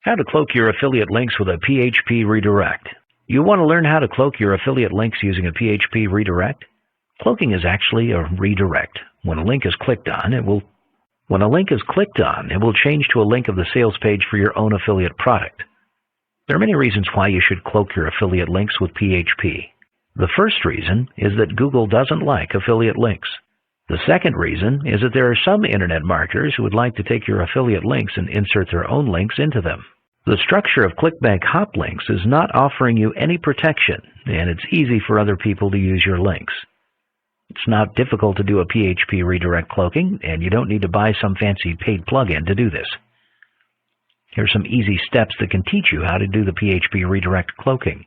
How to cloak your affiliate links with a PHP redirect. You want to learn how to cloak your affiliate links using a PHP redirect? Cloaking is actually a redirect. When a link is clicked on, it will change to a link of the sales page for your own affiliate product. There are many reasons why you should cloak your affiliate links with PHP. The first reason is that Google doesn't like affiliate links. The second reason is that there are some internet marketers who would like to take your affiliate links and insert their own links into them. The structure of ClickBank hop links is not offering you any protection, and it's easy for other people to use your links. It's not difficult to do a PHP redirect cloaking, and you don't need to buy some fancy paid plugin to do this. Here's some easy steps that can teach you how to do the PHP redirect cloaking.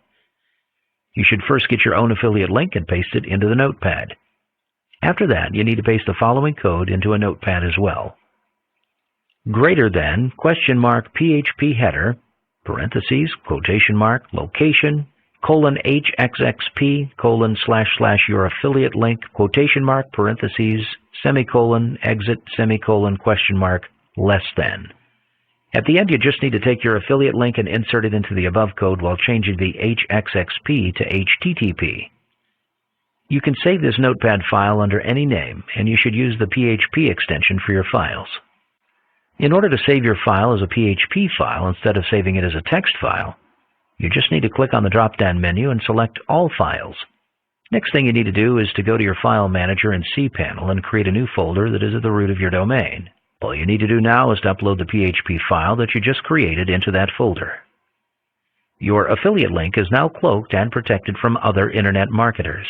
You should first get your own affiliate link and paste it into the notepad. After that, you need to paste the following code into a notepad as well. Greater than $PHP header, parentheses, quotation mark, location, $HXXP, / your affiliate link, quotation mark, parentheses, semicolon, exit, semicolon, question mark, less than. At the end, you just need to take your affiliate link and insert it into the above code while changing the HXXP to HTTP. You can save this notepad file under any name, and you should use the PHP extension for your files. In order to save your file as a PHP file instead of saving it as a text file, you just need to click on the drop-down menu and select All Files. Next thing you need to do is to go to your File Manager in cPanel and create a new folder that is at the root of your domain. All you need to do now is to upload the PHP file that you just created into that folder. Your affiliate link is now cloaked and protected from other internet marketers.